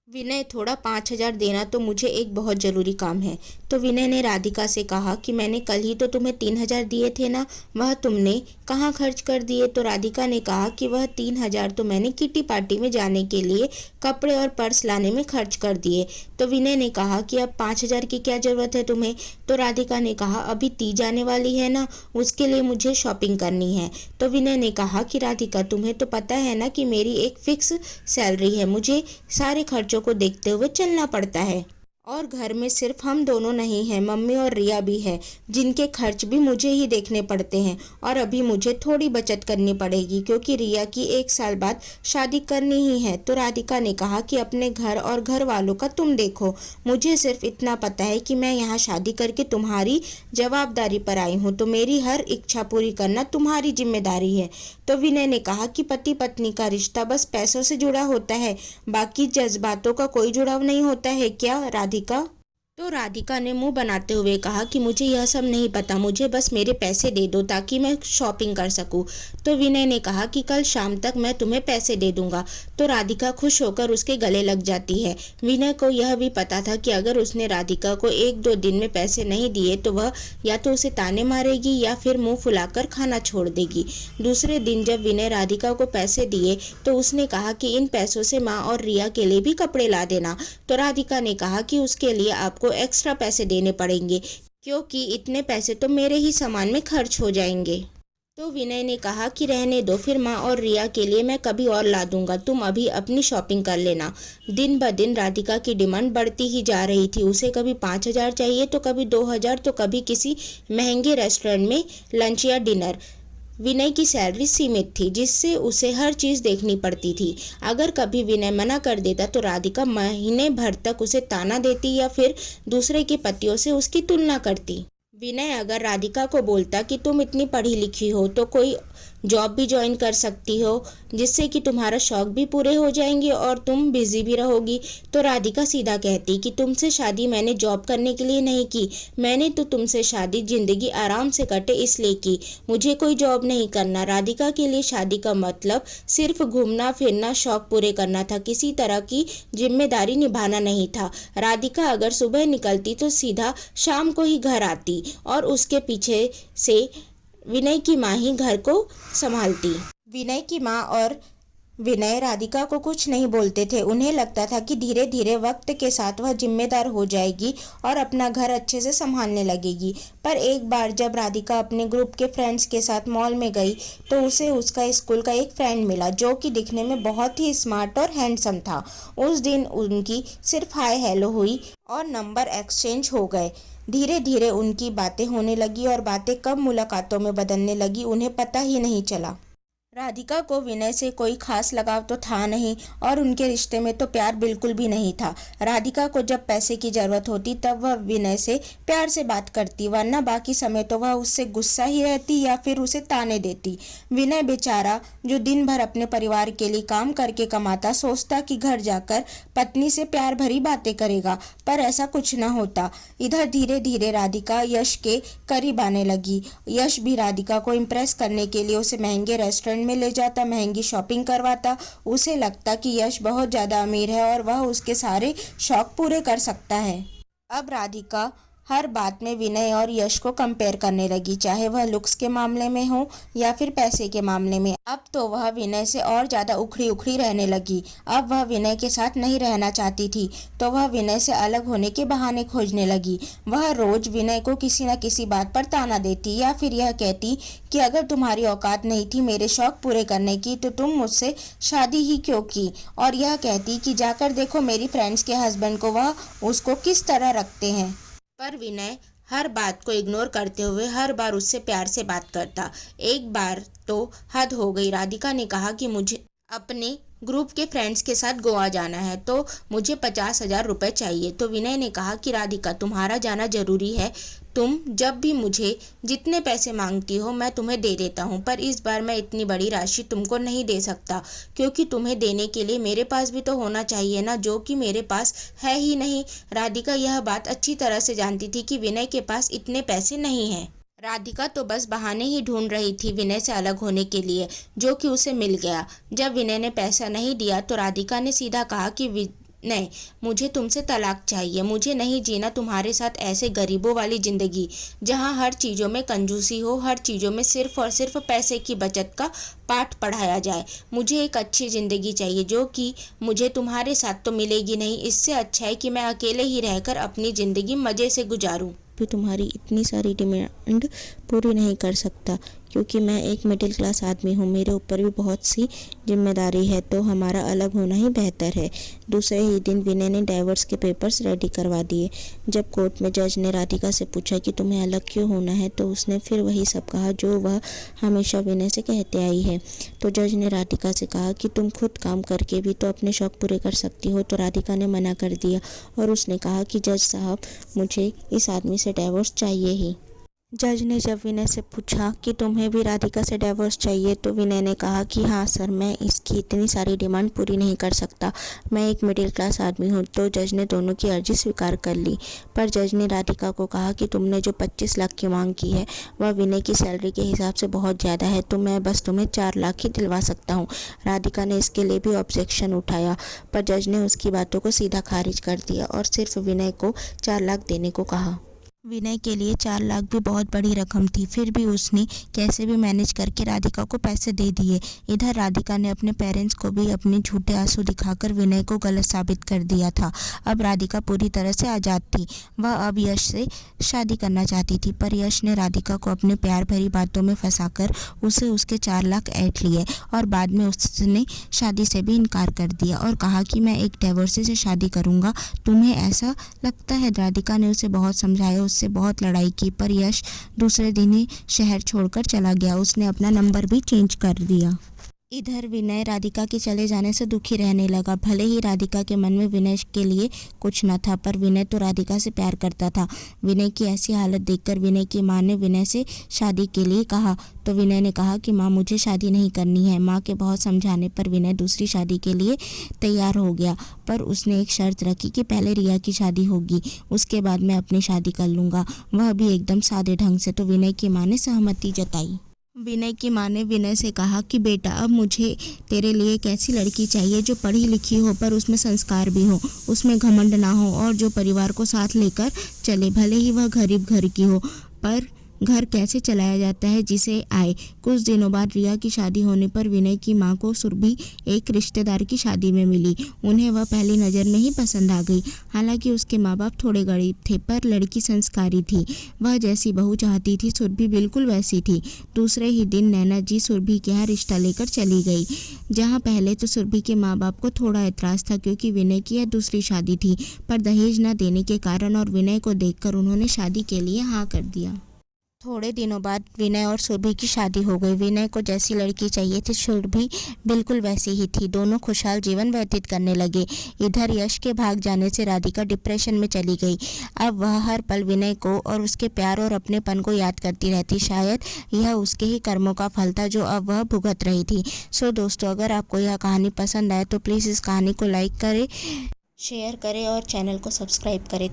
विनय, थोड़ा 5,000 देना, तो मुझे एक बहुत ज़रूरी काम है। तो विनय ने राधिका से कहा कि मैंने कल ही तो तुम्हें 3,000 दिए थे ना, वह तुमने कहाँ खर्च कर दिए। तो राधिका ने कहा कि वह 3,000 तो मैंने किटी पार्टी में जाने के लिए कपड़े और पर्स लाने में खर्च कर दिए। तो विनय ने कहा कि अब 5,000 की क्या ज़रूरत है तुम्हें। तो राधिका ने कहा अभी तीज आने वाली है ना, उसके लिए मुझे शॉपिंग करनी है। तो विनय ने कहा कि राधिका, तुम्हें तो पता है ना कि मेरी एक फिक्स सैलरी है, मुझे सारे खर्चों को देखते हुए चलना पड़ता है। और घर में सिर्फ हम दोनों नहीं हैं, मम्मी और रिया भी है, जिनके खर्च भी मुझे ही देखने पड़ते हैं। और अभी मुझे थोड़ी बचत करनी पड़ेगी क्योंकि रिया की 1 साल बाद शादी करनी ही है। तो राधिका ने कहा कि अपने घर और घर वालों का तुम देखो, मुझे सिर्फ इतना पता है कि मैं यहाँ शादी करके तुम्हारी जवाबदारी पर आई हूँ, तो मेरी हर इच्छा पूरी करना तुम्हारी जिम्मेदारी है। तो विनय ने कहा कि पति पत्नी का रिश्ता बस पैसों से जुड़ा होता है, बाकी जज्बातों का कोई जुड़ाव नहीं होता है क्या राधिका। तो राधिका ने मुंह बनाते हुए कहा कि मुझे यह सब नहीं पता, मुझे बस मेरे पैसे दे दो ताकि मैं शॉपिंग कर सकूं। तो विनय ने कहा कि कल शाम तक मैं तुम्हें पैसे दे दूंगा। तो राधिका खुश होकर उसके गले लग जाती है। विनय को यह भी पता था कि अगर उसने राधिका को 1-2 दिन में पैसे नहीं दिए तो वह या तो उसे ताने मारेगी या फिर मुंह फुलाकर खाना छोड़ देगी। दूसरे दिन जब विनय राधिका को पैसे दिए तो उसने कहा कि इन पैसों से माँ और रिया के लिए भी कपड़े ला देना। तो राधिका ने कहा कि उसके लिए आपको एक्स्ट्रा पैसे देने पड़ेंगे क्योंकि इतने पैसे तो मेरे ही सामान में खर्च हो जाएंगे। तो विनय ने कहा कि रहने दो, फिर माँ और रिया के लिए मैं कभी और ला दूंगा, तुम अभी अपनी शॉपिंग कर लेना। दिन ब दिन राधिका की डिमांड बढ़ती ही जा रही थी। उसे कभी 5,000 चाहिए तो कभी 2,000, तो कभी किसी महंगे रेस्टोरेंट में लंच या डिनर। विनय की सैलरी सीमित थी जिससे उसे हर चीज़ देखनी पड़ती थी। अगर कभी विनय मना कर देता तो राधिका महीने भर तक उसे ताना देती या फिर दूसरे के पतियों से उसकी तुलना करती। विनय अगर राधिका को बोलता कि तुम इतनी पढ़ी लिखी हो तो कोई जॉब भी ज्वाइन कर सकती हो जिससे कि तुम्हारा शौक भी पूरे हो जाएंगे और तुम बिजी भी रहोगी, तो राधिका सीधा कहती कि तुमसे शादी मैंने जॉब करने के लिए नहीं की, मैंने तो तुमसे शादी जिंदगी आराम से कटे इसलिए की, मुझे कोई जॉब नहीं करना। राधिका के लिए शादी का मतलब सिर्फ घूमना फिरना, शौक पूरे करना था, किसी तरह की जिम्मेदारी निभाना नहीं था। राधिका अगर सुबह निकलती तो सीधा शाम को ही घर आती और उसके पीछे से विनय की माँ ही घर को संभालती। विनय की माँ और विनय राधिका को कुछ नहीं बोलते थे। उन्हें लगता था कि धीरे धीरे वक्त के साथ वह जिम्मेदार हो जाएगी और अपना घर अच्छे से संभालने लगेगी। पर एक बार जब राधिका अपने ग्रुप के फ्रेंड्स के साथ मॉल में गई तो उसे उसका स्कूल का एक फ्रेंड मिला जो कि दिखने में बहुत ही स्मार्ट और हैंडसम था। उस दिन उनकी सिर्फ हाय हेलो हुई और नंबर एक्सचेंज हो गए। धीरे धीरे उनकी बातें होने लगी और बातें कब मुलाकातों में बदलने लगी उन्हें पता ही नहीं चला। राधिका को विनय से कोई खास लगाव तो था नहीं और उनके रिश्ते में तो प्यार बिल्कुल भी नहीं था। राधिका को जब पैसे की जरूरत होती तब वह विनय से प्यार से बात करती, वरना बाकी समय तो वह उससे गुस्सा ही रहती या फिर उसे ताने देती। विनय बेचारा जो दिन भर अपने परिवार के लिए काम करके कमाता, सोचता कि घर जाकर पत्नी से प्यार भरी बातें करेगा, पर ऐसा कुछ न होता। इधर धीरे धीरे राधिका यश के करीब आने लगी। यश भी राधिका को इम्प्रेस करने के लिए उसे महंगे रेस्टोरेंट में ले जाता, महंगी शॉपिंग करवाता। उसे लगता कि यश बहुत ज्यादा अमीर है और वह उसके सारे शौक पूरे कर सकता है। अब राधिका हर बात में विनय और यश को कंपेयर करने लगी, चाहे वह लुक्स के मामले में हो या फिर पैसे के मामले में। अब तो वह विनय से और ज्यादा उखड़ी उखड़ी रहने लगी। अब वह विनय के साथ नहीं रहना चाहती थी तो वह विनय से अलग होने के बहाने खोजने लगी। वह रोज विनय को किसी न किसी बात पर ताना देती या फिर यह कहती कि अगर तुम्हारी औकात नहीं थी मेरे शौक पूरे करने की तो तुम मुझसे शादी ही क्यों की, और यह कहती कि जाकर देखो मेरी फ्रेंड्स के हस्बैंड को, वह उसको किस तरह रखते हैं। पर विनय हर बात को इग्नोर करते हुए हर बार उससे प्यार से बात करता। एक बार तो हद हो गई। राधिका ने कहा कि मुझे अपने ग्रुप के फ्रेंड्स के साथ गोवा जाना है तो मुझे 50,000 रुपये चाहिए। तो विनय ने कहा कि राधिका तुम्हारा जाना जरूरी है, तुम जब भी मुझे जितने पैसे मांगती हो मैं तुम्हें दे देता हूँ, पर इस बार मैं इतनी बड़ी राशि तुमको नहीं दे सकता क्योंकि तुम्हें देने के लिए मेरे पास भी तो होना चाहिए ना, जो कि मेरे पास है ही नहीं। राधिका यह बात अच्छी तरह से जानती थी कि विनय के पास इतने पैसे नहीं हैं। राधिका तो बस बहाने ही ढूंढ रही थी विनय से अलग होने के लिए, जो कि उसे मिल गया। जब विनय ने पैसा नहीं दिया तो राधिका ने सीधा कहा कि नहीं, मुझे तुमसे तलाक चाहिए। मुझे नहीं जीना तुम्हारे साथ ऐसे गरीबों वाली ज़िंदगी, जहाँ हर चीज़ों में कंजूसी हो, हर चीज़ों में सिर्फ़ और सिर्फ़ पैसे की बचत का पाठ पढ़ाया जाए। मुझे एक अच्छी ज़िंदगी चाहिए, जो कि मुझे तुम्हारे साथ तो मिलेगी नहीं। इससे अच्छा है कि मैं अकेले ही रहकर अपनी ज़िंदगी मज़े से गुजारूँ। भी तुम्हारी इतनी सारी डिमांड पूरी नहीं कर सकता, क्योंकि मैं एक मिडिल क्लास आदमी हूँ। मेरे ऊपर भी बहुत सी जिम्मेदारी है, तो हमारा अलग होना ही बेहतर है। दूसरे ही दिन विनय ने डाइवोर्स के पेपर्स रेडी करवा दिए। जब कोर्ट में जज ने राधिका से पूछा कि तुम्हें अलग क्यों होना है, तो उसने फिर वही सब कहा जो वह हमेशा विनय से कहते आई है। तो जज ने राधिका से कहा कि तुम खुद काम करके भी तो अपने शौक पूरे कर सकती हो। तो राधिका ने मना कर दिया और उसने कहा कि जज साहब, मुझे इस आदमी से डाइवोर्स चाहिए ही। जज ने जब विनय से पूछा कि तुम्हें भी राधिका से डाइवोर्स चाहिए, तो विनय ने कहा कि हाँ सर, मैं इसकी इतनी सारी डिमांड पूरी नहीं कर सकता। मैं एक मिडिल क्लास आदमी हूँ। तो जज ने दोनों की अर्जी स्वीकार कर ली। पर जज ने राधिका को कहा कि तुमने जो 25 लाख की मांग की है, वह विनय की सैलरी के हिसाब से बहुत ज़्यादा है, तो मैं बस तुम्हें 4 लाख ही दिलवा सकता हूँ। राधिका ने इसके लिए भी ऑब्जेक्शन उठाया, पर जज ने उसकी बातों को सीधा खारिज कर दिया और सिर्फ विनय को 4 लाख देने को कहा। विनय के लिए 4 लाख भी बहुत बड़ी रकम थी, फिर भी उसने कैसे भी मैनेज करके राधिका को पैसे दे दिए। इधर राधिका ने अपने पेरेंट्स को भी अपने झूठे आंसू दिखाकर विनय को गलत साबित कर दिया था। अब राधिका पूरी तरह से आज़ाद थी। वह अब यश से शादी करना चाहती थी, पर यश ने राधिका को अपने प्यार भरी बातों में फंसाकर उसे उसके 4 लाख ऐंठ लिए और बाद में उसने शादी से भी इनकार कर दिया और कहा कि मैं एक डिवोर्सी से शादी करूँगा। तुम्हें ऐसा लगता है? राधिका ने उसे बहुत समझाया, उससे बहुत लड़ाई की, पर यश दूसरे दिन ही शहर छोड़कर चला गया। उसने अपना नंबर भी चेंज कर दिया। इधर विनय राधिका के चले जाने से दुखी रहने लगा। भले ही राधिका के मन में विनय के लिए कुछ न था, पर विनय तो राधिका से प्यार करता था। विनय की ऐसी हालत देखकर विनय की माँ ने विनय से शादी के लिए कहा, तो विनय ने कहा कि माँ, मुझे शादी नहीं करनी है। माँ के बहुत समझाने पर विनय दूसरी शादी के लिए तैयार हो गया, पर उसने एक शर्त रखी कि पहले रिया की शादी होगी, उसके बाद मैं अपनी शादी कर लूँगा, वह भी एकदम सादे ढंग से। तो विनय की माँ ने सहमति जताई। विनय की माँ ने विनय से कहा कि बेटा, अब मुझे तेरे लिए एक ऐसी लड़की चाहिए जो पढ़ी लिखी हो, पर उसमें संस्कार भी हो, उसमें घमंड ना हो और जो परिवार को साथ लेकर चले। भले ही वह गरीब घर की हो, पर घर कैसे चलाया जाता है जिसे आए। कुछ दिनों बाद रिया की शादी होने पर विनय की माँ को सुरभि एक रिश्तेदार की शादी में मिली। उन्हें वह पहली नज़र में ही पसंद आ गई। हालांकि उसके माँ बाप थोड़े गरीब थे, पर लड़की संस्कारी थी। वह जैसी बहू चाहती थी, सुरभि बिल्कुल वैसी थी। दूसरे ही दिन नैना जी सुरभि के यहाँ रिश्ता लेकर चली गई। जहाँ पहले तो सुरभि के माँ बाप को थोड़ा एतराज़ था, क्योंकि विनय की यह दूसरी शादी थी, पर दहेज न देने के कारण और विनय को देखकर उन्होंने शादी के लिए हाँ कर दिया। थोड़े दिनों बाद विनय और सुरभि की शादी हो गई। विनय को जैसी लड़की चाहिए थी, सुरभि बिल्कुल वैसी ही थी। दोनों खुशहाल जीवन व्यतीत करने लगे। इधर यश के भाग जाने से राधिका डिप्रेशन में चली गई। अब वह हर पल विनय को और उसके प्यार और अपनेपन को याद करती रहती। शायद यह उसके ही कर्मों का फल था जो अब वह भुगत रही थी। सो दोस्तों, अगर आपको यह कहानी पसंद आए तो प्लीज़ इस कहानी को लाइक करें, शेयर करें और चैनल को सब्सक्राइब करें।